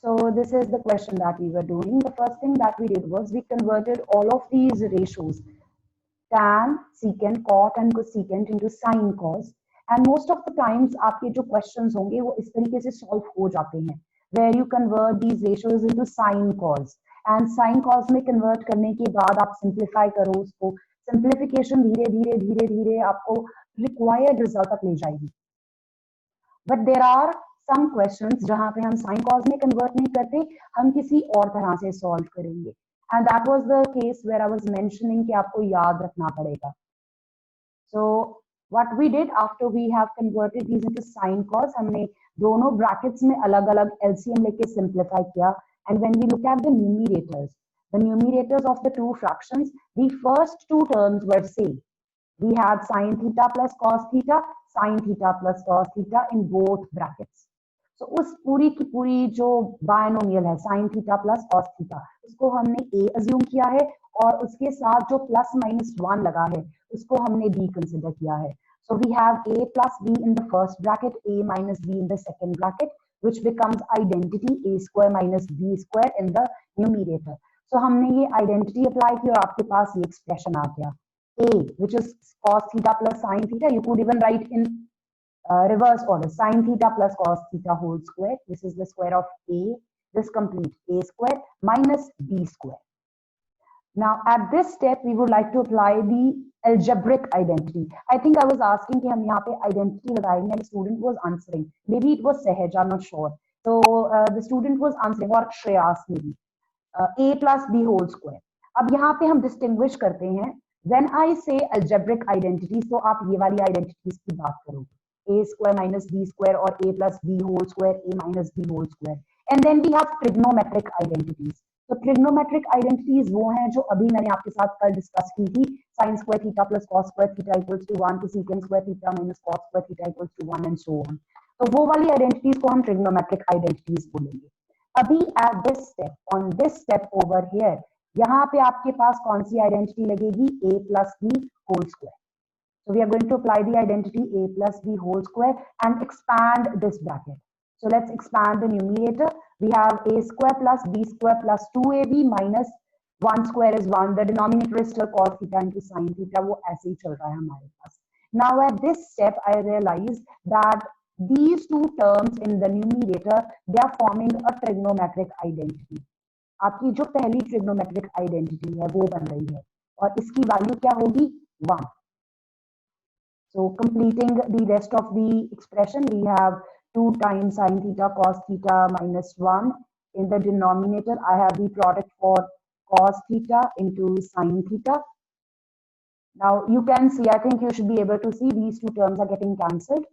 So this is the question that we were doing. The first thing that we did was we converted all of these ratios, tan, secant, cot and cosecant into sin cos. And most of the times आपके जो questions होंगे वो इस तरीके से solve हो जाते हैं, where you convert these ratios into sin cos. And sin cos में convert करने के बाद आप simplify करो उसको. Simplification धीरे धीरे धीरे धीरे आपको required result तक ले जाएगी. But there are some questions जहां पे हम sin cos में convert नहीं करते, हम किसी और तरह से solve करेंगे. And that was the case where I was mentioning कि आपको याद रखना पड़ेगा. So what we did after we have converted these into sin cos, हमने दोनों brackets में अलग-अलग LCM लेके simplify किया. And when we look at the numerators of the two fractions, the first two terms were same. We had sin theta plus cos theta, sin theta plus cos theta in both brackets. So उस पूरी की पूरी जो binomial है sin theta plus cos theta, उसको हमने a assume किया है और उसके साथ जो plus minus 1 लगा है उसको हमने b consider किया है. So we have a plus b in the first bracket, a minus b in the second bracket, which becomes identity a square minus b square in the numerator. So हमने ये identity apply की और आपके पास ये expression आ गया. A, which is cos theta plus sin theta, you could even write in reverse order, sin theta plus cos theta whole square. This is the square of a, this complete a square minus b square. Now at this step we would like to apply the algebraic identity. I think I was asking कि हम यहाँ पे identity लगाएंगे and the student was answering. Maybe it was Sehaj, I'm not sure. So the student was answering, or Shreyas maybe. A plus b whole square. अब यहाँ पे हम distinguish करते हैं. When I say algebraic identities, तो आप ये वाली identities की बात करोगे. A square minus b square or a plus b whole square, a minus b whole square. And then we have trigonometric identities. तो trigonometric identities वो हैं जो अभी मैंने आपके साथ कल डिस्कस की थी. Sin square theta plus cos square theta equals to 1, cosecant square theta minus cos square theta equals to 1 and so on. तो वो वाली identities को हम trigonometric identities बोलेंगे. अभी at this step, on this step over here, यहाँ पे आपके पास कौन सी आइडेंटिटी लगेगी? a plus b whole square. So we are going to apply the identity a plus b whole square and expand this bracket. So let's expand the numerator. We have a square plus b square plus 2ab minus 1 square is 1. The denominator is still cos theta into sin theta. वो ऐसे ही चल रहा है हमारे पास. Now at this step, I realize that these two terms in the numerator, they are forming a trigonometric identity. आपकी जो पहली trigonometric identity है वो बन रही है और इसकी वैल्यू क्या होगी? 1. So completing the rest of the expression, we have 2 times sin theta cos theta minus 1. In the denominator, I have the product for cos theta into sin theta. Now you can see, I think you should be able to see these two terms are getting cancelled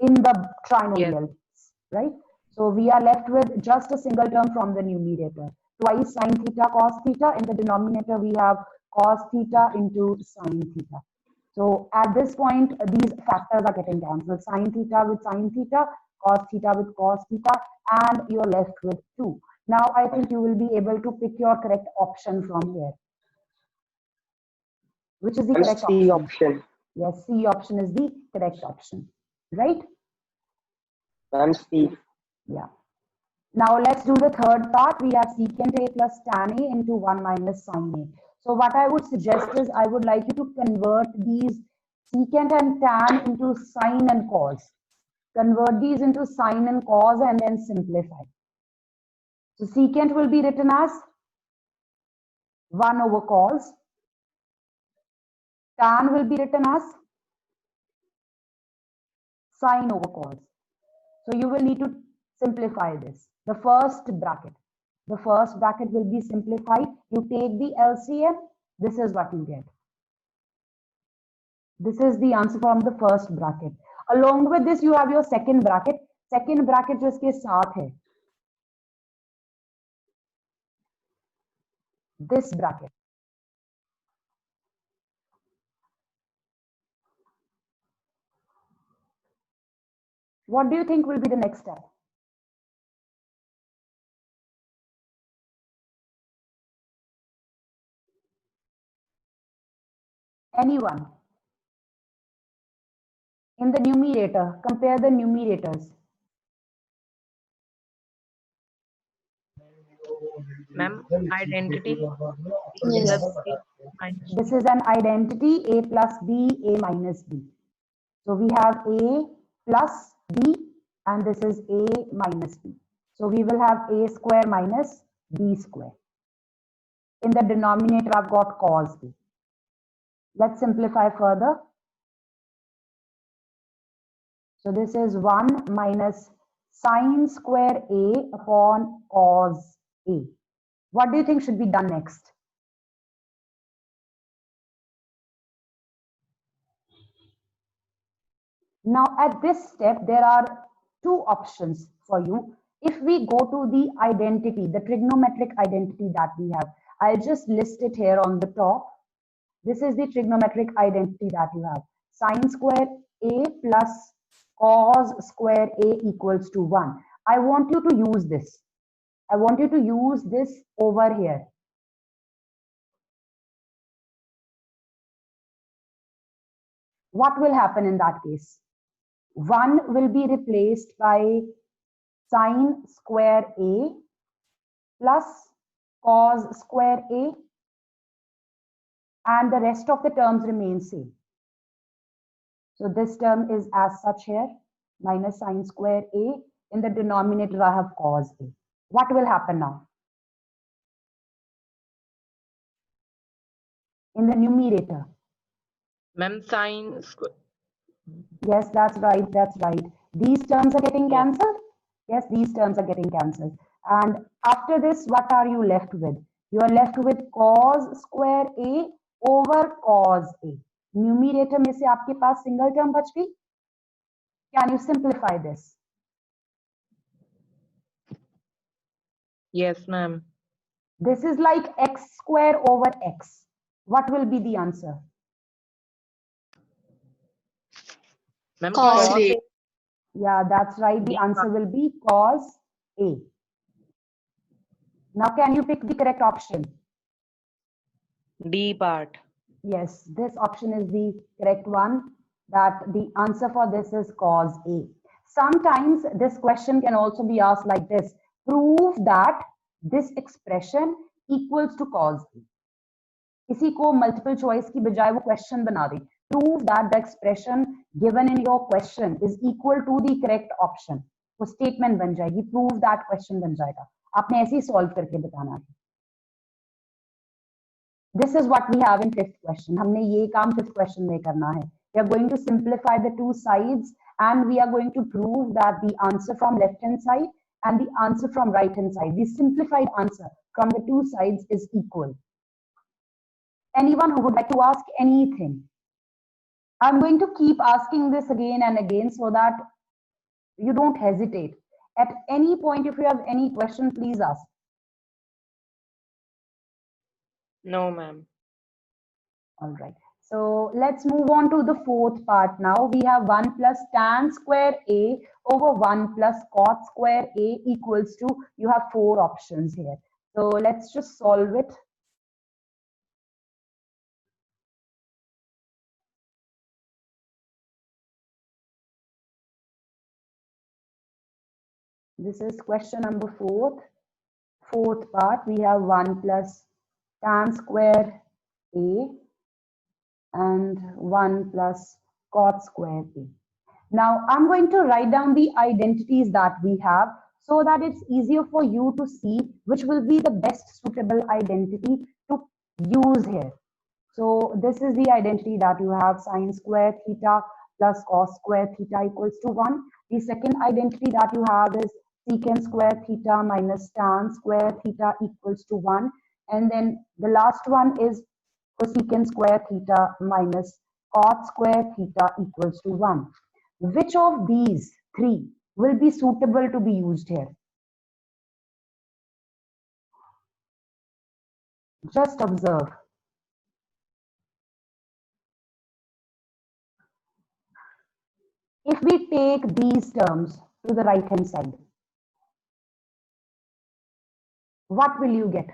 in the trinomial, yes. Right? So we are left with just a single term from the numerator. Twice sin theta cos theta. In the denominator, we have cos theta into sin theta. So at this point, these factors are getting cancelled. Sin theta with sin theta, cos theta with cos theta, and you're left with 2. Now I think you will be able to pick your correct option from here. Which is the correct C option? Yes, C option is the correct option. Right? Ma'am, C. Yeah. Now let's do the third part. We have secant A plus tan A into 1 minus sin A. So what I would suggest is I would like you to convert these secant and tan into sine and cos. Convert these into sine and cos and then simplify. So secant will be written as 1 over cos. Tan will be written as sine over cos. So you will need to simplify this. The first bracket will be simplified. You take the LCM. This is what you get. This is the answer from the first bracket. Along with this, you have your second bracket. Second bracket जो इसके साथ है. This bracket. What do you think will be the next step? Anyone? In the numerator, compare the numerators. Ma'am, identity Yes. plus B minus This is an identity A plus B, A minus B. So we have A plus B and this is A minus B. So we will have A square minus B square. In the denominator, I've got cos B. Let's simplify further. So this is 1 minus sine square A upon cos A. What do you think should be done next? Now at this step, there are two options for you. If we go to the identity, the trigonometric identity that we have, I'll just list it here on the top. This is the trigonometric identity that you have. Sine square A plus cos square A equals to 1. I want you to use this. I want you to use this over here. What will happen in that case? 1 will be replaced by sine square A plus cos square A, and the rest of the terms remain same. So this term is as such here, minus sine square A. In the denominator, I have cos A. What will happen now? In the numerator. ma'am sine square. Yes, that's right, that's right. These terms are getting cancelled? Yes, these terms are getting cancelled. And after this, what are you left with? You are left with cos square A over cos A. Numerator में से आपके पास single term बच गई? Can you simplify this? Yes, ma'am. This is like x square over x. What will be the answer? Ma'am Cos cos A. Yeah, that's right. The answer will be cos A. Now, can you pick the correct option? D part. Yes, this option is the correct one. That the answer for this is cos A. Sometimes this question can also be asked like this. Prove that this expression equals to cos A. इसी को multiple choice की बजाय वो question बना दे. Prove that the expression given in your question is equal to the correct option. वो statement बन जाएगी. Prove that question बन जाएगा. आपने ऐसे ही solve करके बताना है. This is what we have in fifth question. हमने ये काम fifth question में करना है. We are going to simplify the two sides and we are going to prove that the answer from left hand side and the answer from right hand side, the simplified answer from the two sides is equal. Anyone who would like to ask anything? I'm going to keep asking this again and again so that you don't hesitate. At any point, if you have any question, please ask. No, ma'am. All right. So let's move on to the fourth part now. We have 1 plus tan square A over 1 plus cot square A equals to, you have four options here. So let's just solve it. This is question number fourth part. We have 1 plus tan square A and 1 plus cot square A. Now I'm going to write down the identities that we have so that it's easier for you to see which will be the best suitable identity to use here. So this is the identity that you have, sine square theta plus cos square theta equals to 1. The second identity that you have is secant square theta minus tan square theta equals to 1. And then the last one is cosecant square theta minus cot square theta equals to 1. Which of these three will be suitable to be used here? Just observe. If we take these terms to the right hand side, what will you get?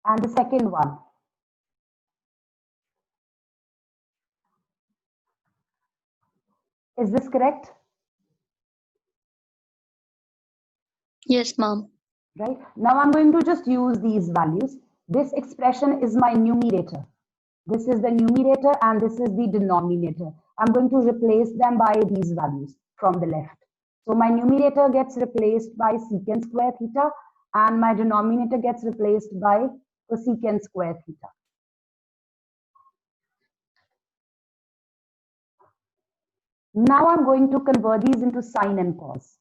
And the second one. Is this correct? Yes, ma'am. Right? Now I'm going to just use these values. This expression is my numerator. This is the numerator and this is the denominator. I'm going to replace them by these values from the left. So my numerator gets replaced by secant square theta and my denominator gets replaced by cosecant square theta. Now I'm going to convert these into sine and cos.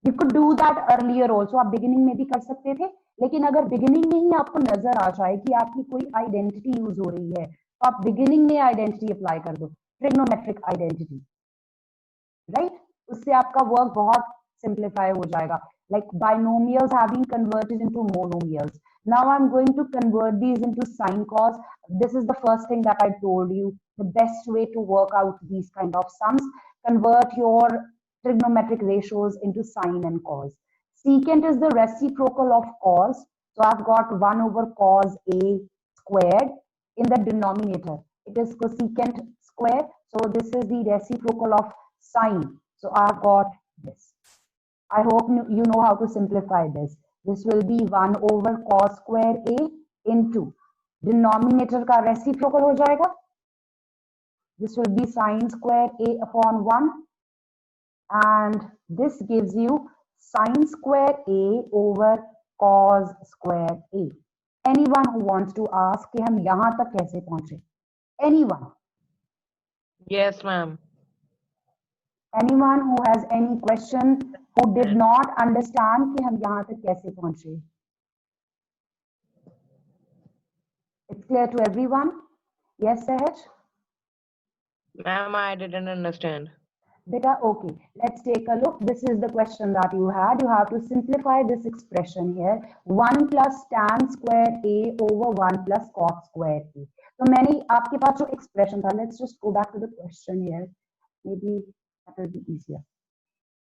You could do that earlier also. आप beginning में भी कर सकते थे, लेकिन अगर beginning में ही आपको नजर आ जाए कि आपकी कोई identity use हो रही है, तो आप beginning में identity apply कर दो, trigonometric identity, right? उससे आपका work बहुत simplify हो जाएगा. Like binomials have been converted into monomials. Now I'm going to convert these into sine cos. This is the first thing that I told you. The best way to work out these kind of sums. Convert your trigonometric ratios into sine and cos. Secant is the reciprocal of cos. So I've got 1 over cos A squared in the denominator. It is cosecant square. So this is the reciprocal of sine. So I've got this. I hope you know how to simplify this. This will be 1 over cos square A into denominator का reciprocal हो जाएगा. This will be sine square A upon 1. And this gives you sine square A over cos square A. Anyone who wants to ask कि हम यहाँ तक कैसे पहुंचे? Anyone? Yes, ma'am. Anyone who has any question, who did not understand कि हम यहाँ तक कैसे पहुंचे? It's clear to everyone? Yes, Sahaj? Ma'am, I didn't understand. Beta, okay, let's take a look. This is the question that you had. You have to simplify this expression here. 1 plus tan square A over 1 plus cot square A. So many, आपके पास जो expression था, let's just go back to the question here. Maybe that will be easier.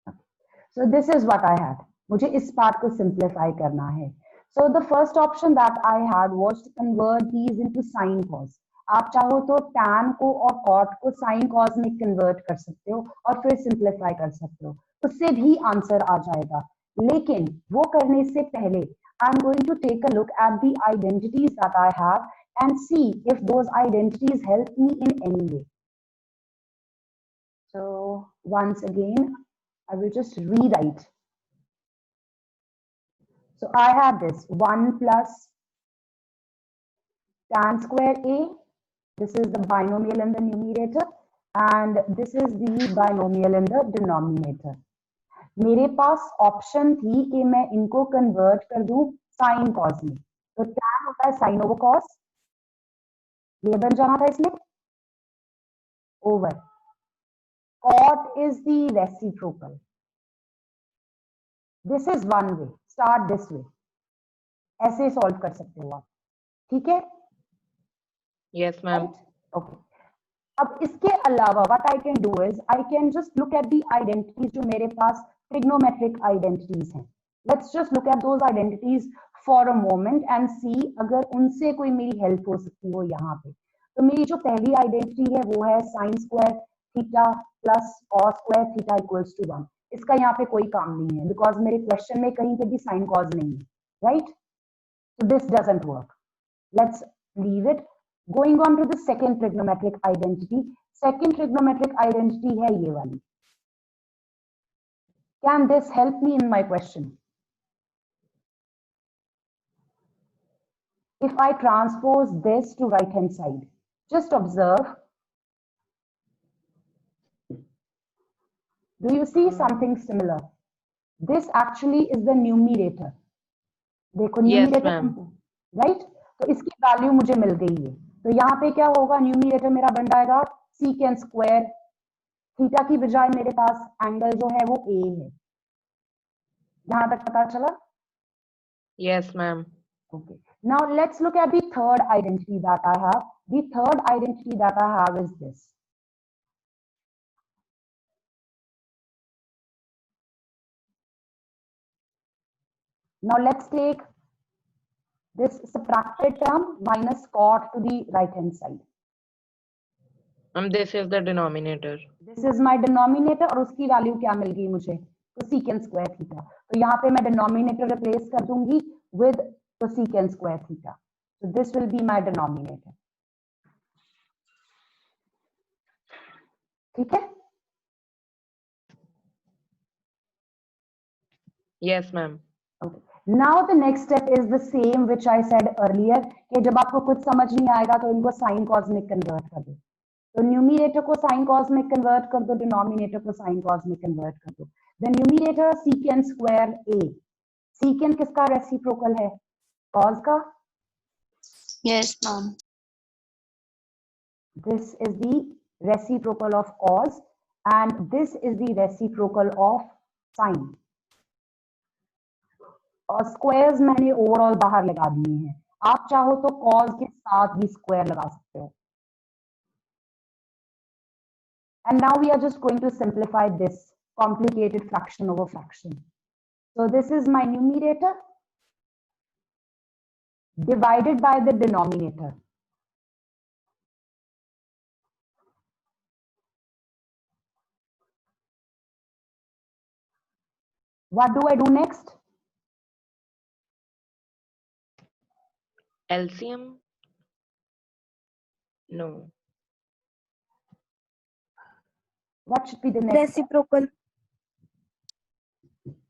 Okay. So this is what I had. मुझे इस part को simplify करना है. So the first option that I had was to convert these into sine cos. आप चाहो तो tan को और cot को sin cos में convert कर सकते हो और फिर simplify कर सकते हो. उससे भी answer आ जाएगा. लेकिन वो करने से पहले I'm going to take a look at the identities that I have and see if those identities help me in any way. So once again, I will just rewrite. So I have this 1 plus tan square A. This is the binomial in the numerator and this is the binomial in the denominator. मेरे पास option थी कि मैं इनको convert कर दूं sin cos में. तो tan होता है sin over cos. ये बन जाना था इसमें over. Cot is the reciprocal. This is one way. Start this way. ऐसे solve कर सकते हो आप. ठीक है? Yes, ma'am. Okay. अब इसके अलावा what I can do is I can just look at the identities जो मेरे पास trigonometric identities हैं. Let's just look at those identities for a moment and see अगर उनसे कोई मेरी help हो सकती हो यहाँ पे. तो मेरी जो पहली identity है वो है sin square theta plus cos square theta equals to 1. इसका यहाँ पे कोई काम नहीं है because मेरे question में कहीं पे भी sin cos नहीं है, right? So this doesn't work. Let's leave it. Going on to the second trigonometric identity. Second trigonometric identity है ये वाली. Can this help me in my question? If I transpose this to right hand side, just observe. Do you see something similar? This actually is the numerator. देखो Yes, numerator, ma'am. right? तो इसकी value मुझे मिल गई है. तो यहाँ पे क्या होगा? न्यूमिनेटर मेरा बन जाएगा secant square. थीटा की बजाय मेरे पास एंगल जो है वो a है. यहाँ तक पता चला? Yes, ma'am. Okay. Now let's look at the third identity that I have. The third identity that I have is this. Now let's take this subtracted term minus cot to the right hand side. This is the denominator. This is my denominator और उसकी value क्या मिल गई मुझे, cosecant square theta. तो यहाँ पे मैं denominator replace कर दूंगी with cosecant square theta, so this will be my denominator। ठीक है, Yes, ma'am. okay. Now the next step is the same which I said earlier कि जब आपको कुछ समझ नहीं आएगा तो इनको साइन कॉस में कन्वर्ट कर दो। तो न्यूमिनेटर को साइन कॉस में कन्वर्ट कर दो, डिनोमिनेटर को साइन कॉस में कन्वर्ट कर दो। The numerator secant square A, secant किसका रेसिप्रोकल है, कॉस का। Yes, ma'am. This is the reciprocal of cos and this is the reciprocal of sine। और स्क्वायर्स मैंने ओवरऑल बाहर लगा दिए हैं, आप चाहो तो cos के साथ भी स्क्वायर लगा सकते हो। And now we are just going to simplify this complicated fraction over fraction। So this is my numerator divided by the denominator। What do I do next? LCM? No. What should be the next? Reciprocal.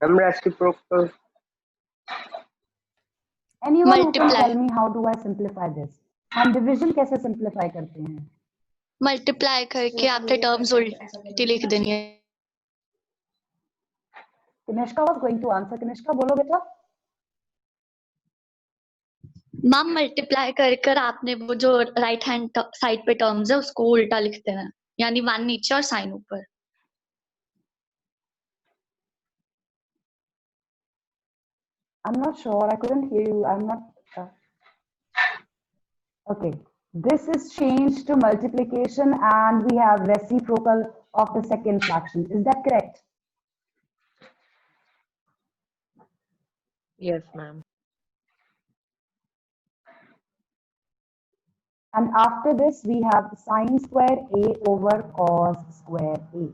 Reciprocal. Anyone who can Multiply. tell me how do I simplify this? हम division कैसे simplify करते हैं? Multiply करके आपने terms उल्टी लिख देनी है। Kanishka was going to answer। Kanishka बोलो बेटा। मैम मल्टीप्लाई कर आपने वो जो राइट हैंड साइड पे टर्म्स है उसको उल्टा लिख देना है, यानी 1 नीचे और साइन ऊपर। I'm not sure, I couldn't hear you, I'm not okay, this is changed to multiplication and we have reciprocal of the second fraction, is that correct? Yes, ma'am. And after this we have sine square a over cos square a,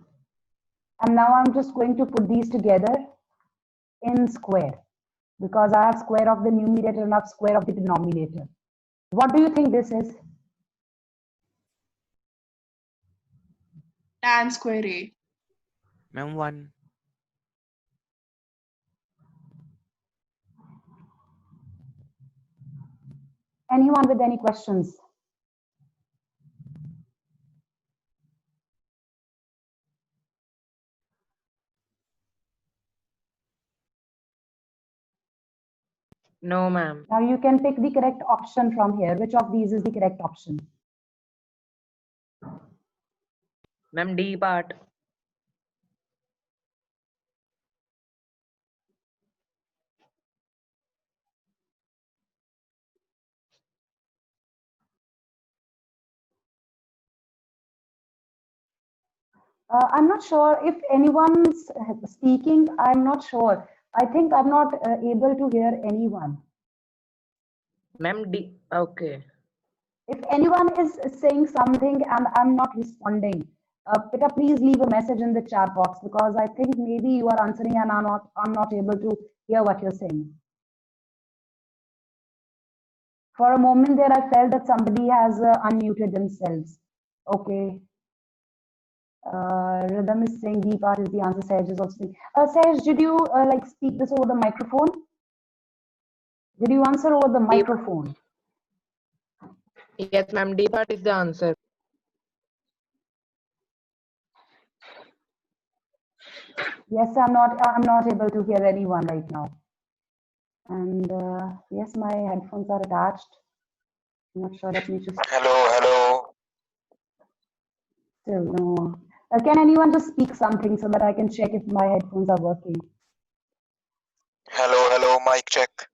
and now I'm just going to put these together in square because I have square of the numerator and I have square of the denominator. What do you think this is? Tan square A. Ma'am, 1. Anyone with any questions? No, ma'am. Now you can pick the correct option from here. Which of these is the correct option? Ma'am, D part. I'm not sure if anyone's speaking. I'm not sure. I think I'm not able to hear anyone. Ma'am, D. Okay. If anyone is saying something and I'm not responding, Peter, please leave a message in the chat box because I think maybe you are answering and I'm not able to hear what you're saying. For a moment there, I felt that somebody has unmuted themselves. Okay. Rhythm is saying D part is the answer. Saj is also saying. Saj, did you like speak this over the microphone? Did you answer over the microphone? Yes, ma'am. D part is the answer. Yes, I'm not able to hear anyone right now. And yes, my headphones are attached. I'm not sure. Let me just. Hello. Still no. Can anyone just speak something so that I can check if my headphones are working? Hello, mic check.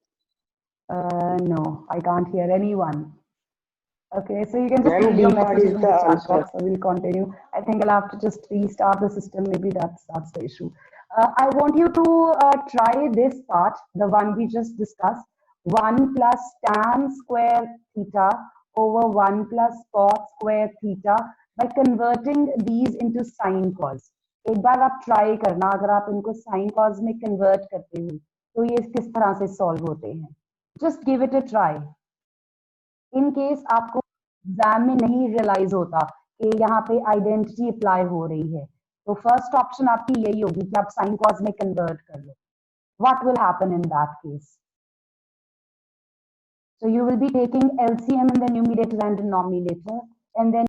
No, I can't hear anyone. Okay, so you can just Ma'am, leave your D part messages is in the the chat answer. box. So we'll continue. I think I'll have to just restart the system. Maybe that's the issue. I want you to try this part, the one we just discussed. 1 plus tan square theta over 1 plus cos square theta by converting these into sine cos. एक बार आप try करना, अगर आप इनको sign cause में convert करते हो तो ये किस तरह से सॉल्व होते हैं. Just give it a try. In case आपको एग्जाम में नहीं रियलाइज होता कि यहाँ पे आइडेंटिटी अप्लाई हो रही है, तो फर्स्ट ऑप्शन आपकी यही होगी कि आप साइन कॉज में कन्वर्ट कर लो. What will happen in that case? So you will be taking LCM in the numerator and denominator, and then